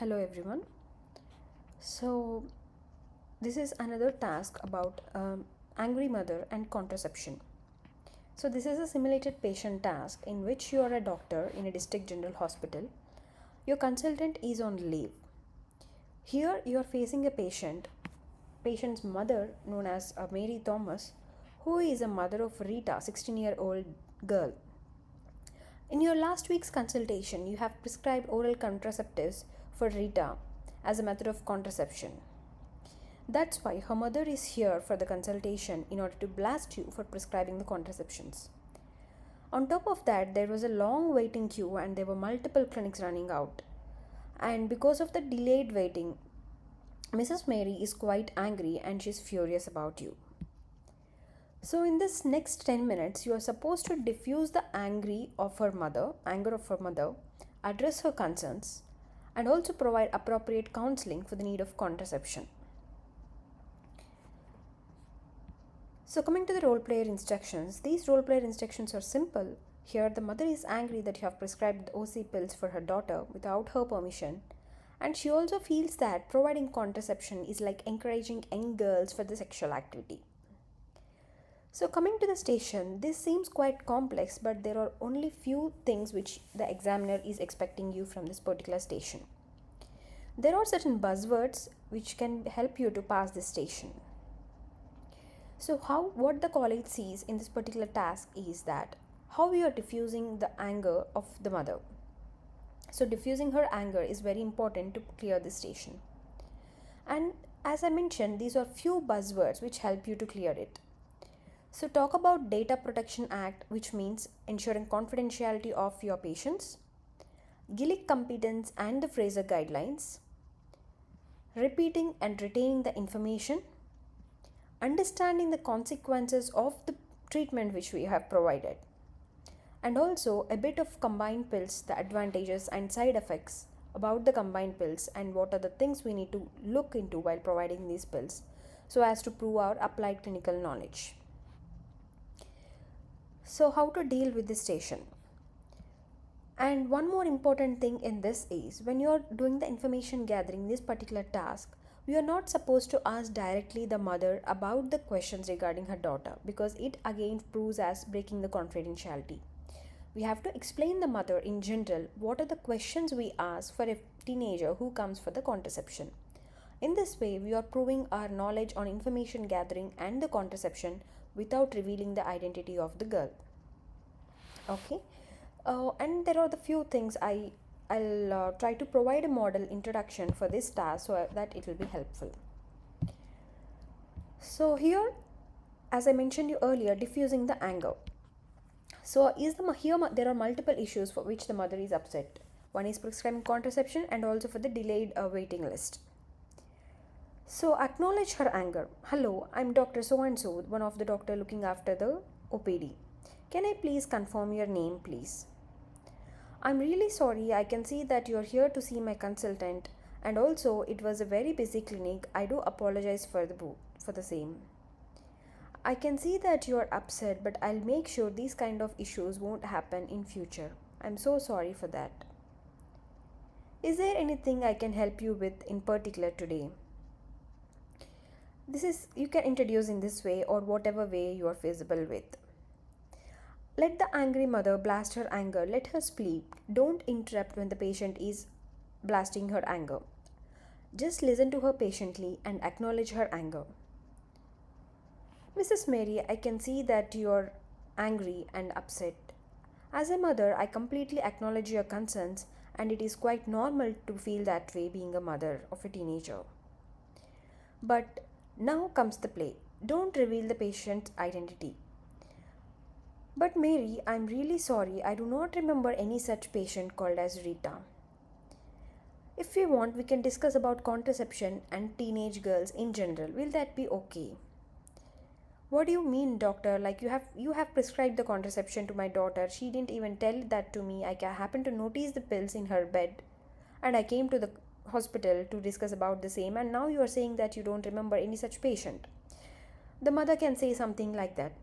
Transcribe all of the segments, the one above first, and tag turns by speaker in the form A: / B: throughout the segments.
A: Hello everyone. So this is another task about angry mother and contraception. So this is a simulated patient task in which you are a doctor in a district general hospital. Your consultant is on leave. Here you are facing a patient's mother known as Mary Thomas, who is a mother of Rita, 16-year-old girl. In your last week's consultation, you have prescribed oral contraceptives for Rita as a method of contraception. That's why her mother is here for the consultation in order to blast you for prescribing the contraceptions. On top of that, there was a long waiting queue and there were multiple clinics running out. And because of the delayed waiting, Mrs. Mary is quite angry and she's furious about you. So in this next 10 minutes, you are supposed to diffuse the anger of her mother, address her concerns, and also provide appropriate counseling for the need of contraception. So coming to the role player instructions, these role player instructions are simple. Here the mother is angry that you have prescribed the OC pills for her daughter without her permission, and she also feels that providing contraception is like encouraging young girls for the sexual activity. So coming to the station, this seems quite complex, but there are only few things which the examiner is expecting you from this particular station. There are certain buzzwords which can help you to pass this station. So what the college sees in this particular task is that how we are diffusing the anger of the mother. So diffusing her anger is very important to clear the station. And as I mentioned, these are few buzzwords which help you to clear it. So talk about Data Protection Act, which means ensuring confidentiality of your patients, gillick competence and the Fraser guidelines, repeating and retaining the information, understanding the consequences of the treatment which we have provided, and also a bit of combined pills, the advantages and side effects about the combined pills, and what are the things we need to look into while providing these pills so as to prove our applied clinical knowledge. So how to deal with this station? And one more important thing in this is when you're doing the information gathering, this particular task, we are not supposed to ask directly the mother about the questions regarding her daughter, because it again proves as breaking the confidentiality. We have to explain the mother in general what are the questions we ask for a teenager who comes for the contraception. In this way, we are proving our knowledge on information gathering and the contraception without revealing the identity of the girl. Okay, and there are the few things I'll try to provide a model introduction for this task so that it will be helpful. So here, as I mentioned you earlier, diffusing the anger. So there are multiple issues for which the mother is upset. One is prescribing contraception and also for the delayed waiting list. So acknowledge her anger. Hello, I'm Dr. So and so, one of the doctor looking after the OPD. Can I please confirm your name, please? I'm really sorry. I can see that you're here to see my consultant, and also it was a very busy clinic. I do apologize for the same. I can see that you're upset, but I'll make sure these kind of issues won't happen in future. I'm so sorry for that. Is there anything I can help you with in particular today? You can introduce in this way or whatever way you are feasible with. Let the angry mother blast her anger. Let her speak. Don't interrupt when the patient is blasting her anger. Just listen to her patiently and acknowledge her anger. Mrs. Mary, I can see that you're angry and upset. As a mother, I completely acknowledge your concerns, and it is quite normal to feel that way being a mother of a teenager. But now comes the play. Don't reveal the patient's identity. But Mary, I'm really sorry. I do not remember any such patient called as Rita. If we want, we can discuss about contraception and teenage girls in general. Will that be okay? What do you mean, doctor? Like you have prescribed the contraception to my daughter. She didn't even tell that to me. I happened to notice the pills in her bed, and I came to the hospital to discuss about the same, and now you are saying that you don't remember any such patient. The mother can say something like that.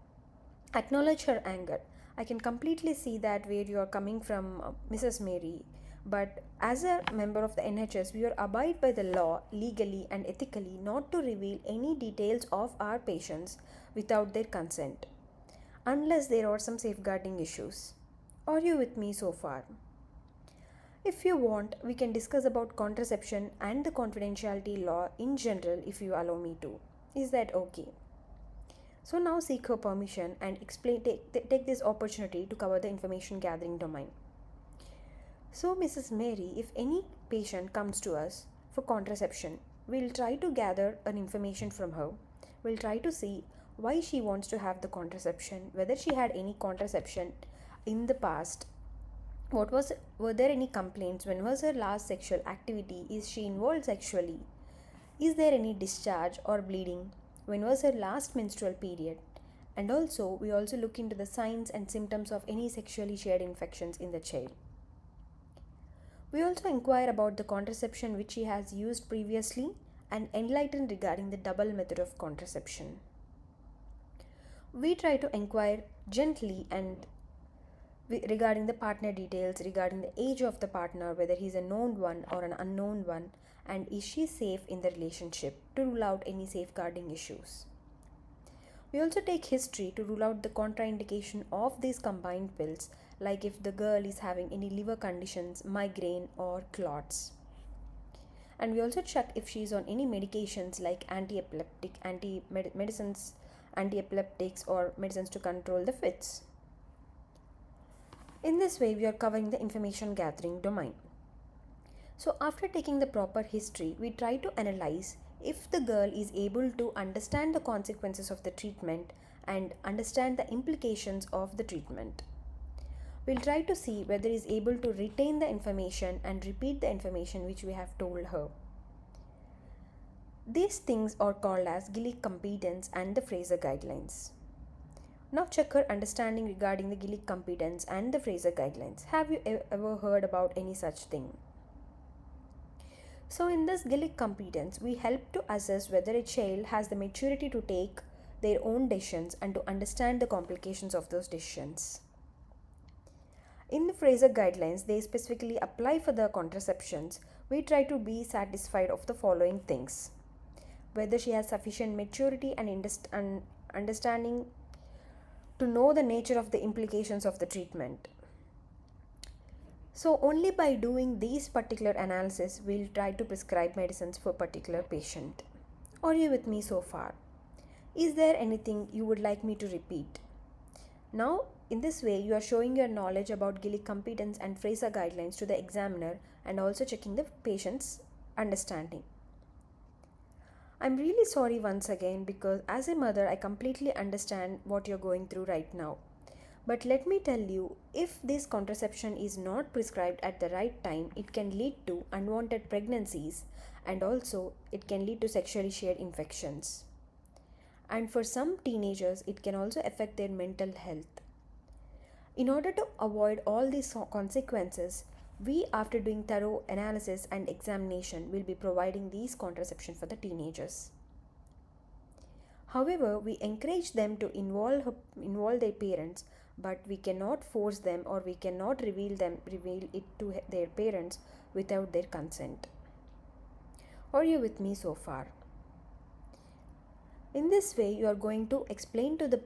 A: Acknowledge her anger. I can completely see that where you are coming from, Mrs. Mary, But as a member of the NHS, we are abide by the law legally and ethically not to reveal any details of our patients without their consent, unless there are some safeguarding issues. Are you with me so far? If you want, we can discuss about contraception and the confidentiality law in general if you allow me to. Is that okay? So now seek her permission and take this opportunity to cover the information gathering domain. So, Mrs. Mary, if any patient comes to us for contraception, we'll try to gather an information from her. We'll try to see why she wants to have the contraception, whether she had any contraception in the past, were there any complaints, when was her last sexual activity, is she involved sexually, is there any discharge or bleeding, when was her last menstrual period, and also we also look into the signs and symptoms of any sexually shared infections in the child. We also inquire about the contraception which she has used previously and enlighten regarding the double method of contraception. We try to inquire gently and regarding the partner details, regarding the age of the partner, whether he's a known one or an unknown one, and is she safe in the relationship, to rule out any safeguarding issues. We also take history to rule out the contraindication of these combined pills, like if the girl is having any liver conditions, migraine, or clots. And we also check if she is on any medications like medicines, anti-epileptics, or medicines to control the fits. In this way, we are covering the information gathering domain. So after taking the proper history, we try to analyze if the girl is able to understand the consequences of the treatment and understand the implications of the treatment. We'll try to see whether he is able to retain the information and repeat the information which we have told her. These things are called as gillick competence and the Fraser guidelines. Now check her understanding regarding the gillick competence and the Fraser guidelines. Have you ever heard about any such thing? So in this gillick competence, we help to assess whether a child has the maturity to take their own decisions and to understand the complications of those decisions. In the Fraser guidelines, they specifically apply for the contraceptions. We try to be satisfied of the following things: whether she has sufficient maturity and understanding to know the nature of the implications of the treatment. So only by doing these particular analysis, we'll try to prescribe medicines for a particular patient. Are you with me so far? Is there anything you would like me to repeat? Now, in this way, you are showing your knowledge about gillick competence and Fraser guidelines to the examiner and also checking the patient's understanding. I'm really sorry once again, because as a mother, I completely understand what you're going through right now. But let me tell you, if this contraception is not prescribed at the right time, it can lead to unwanted pregnancies, and also it can lead to sexually shared infections. And for some teenagers, it can also affect their mental health. In order to avoid all these consequences, we, after doing thorough analysis and examination, will be providing these contraception for the teenagers. However, we encourage them to involve their parents, but we cannot force them, or we cannot reveal it to their parents without their consent. Are you with me so far? In this way, you are going to explain to the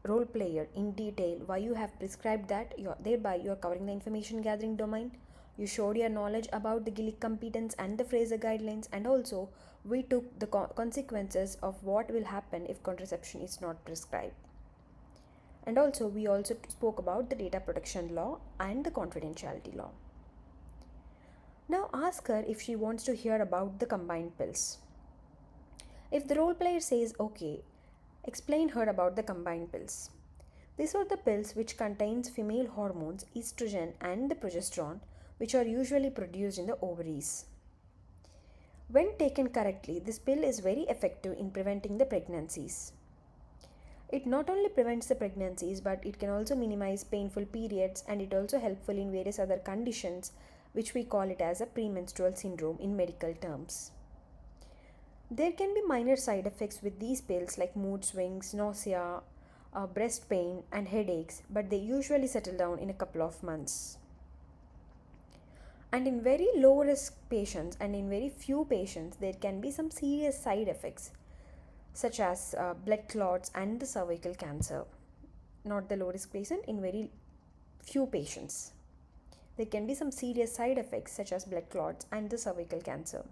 A: role player in detail why you have prescribed that. Thereby you are covering the information gathering domain. You showed your knowledge about the gillick competence and the Fraser guidelines, and also we took the consequences of what will happen if contraception is not prescribed. And also we also spoke about the data protection law and the confidentiality law. Now ask her if she wants to hear about the combined pills. If the role player says okay, explain her about the combined pills. These are the pills which contains female hormones, estrogen and the progesterone, which are usually produced in the ovaries. When taken correctly, this pill is very effective in preventing the pregnancies. It not only prevents the pregnancies, but it can also minimize painful periods, and it also helpful in various other conditions, which we call it as a premenstrual syndrome in medical terms. There can be minor side effects with these pills like mood swings, nausea, breast pain and headaches, but they usually settle down in a couple of months. And in very low risk patients and in very few patients, there can be some serious side effects such as blood clots and the cervical cancer. Not the low risk patient, in very few patients. There can be some serious side effects such as blood clots and the cervical cancer.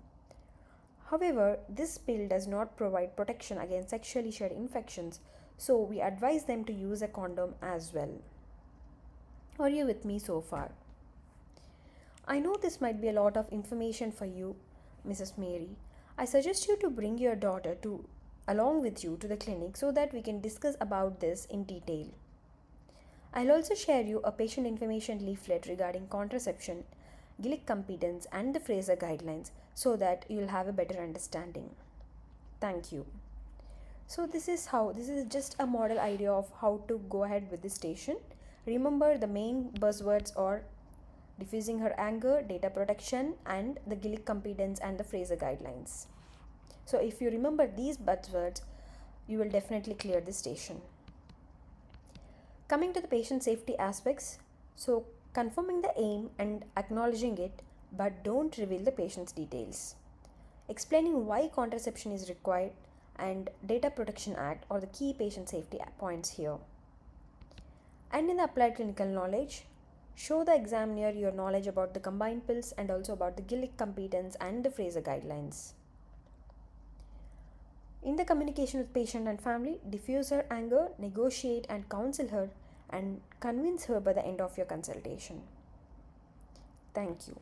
A: However, this pill does not provide protection against sexually shared infections, so we advise them to use a condom as well. Are you with me so far? I know this might be a lot of information for you, Mrs. Mary. I suggest you to bring your daughter along with you to the clinic so that we can discuss about this in detail. I'll also share you a patient information leaflet regarding contraception, gillick competence and the Fraser guidelines so that you'll have a better understanding. Thank you. So this is just a model idea of how to go ahead with this station. Remember the main buzzwords are diffusing her anger, data protection and the gillick competence and the Fraser guidelines. So if you remember these buzzwords, you will definitely clear the station. Coming to the patient safety aspects, so confirming the aim and acknowledging it, but don't reveal the patient's details. Explaining why contraception is required and Data Protection Act are the key patient safety points here. And in the applied clinical knowledge, show the examiner your knowledge about the combined pills and also about the gillick competence and the Fraser guidelines. In the communication with patient and family, diffuse her anger, negotiate and counsel her and convince her by the end of your consultation. Thank you.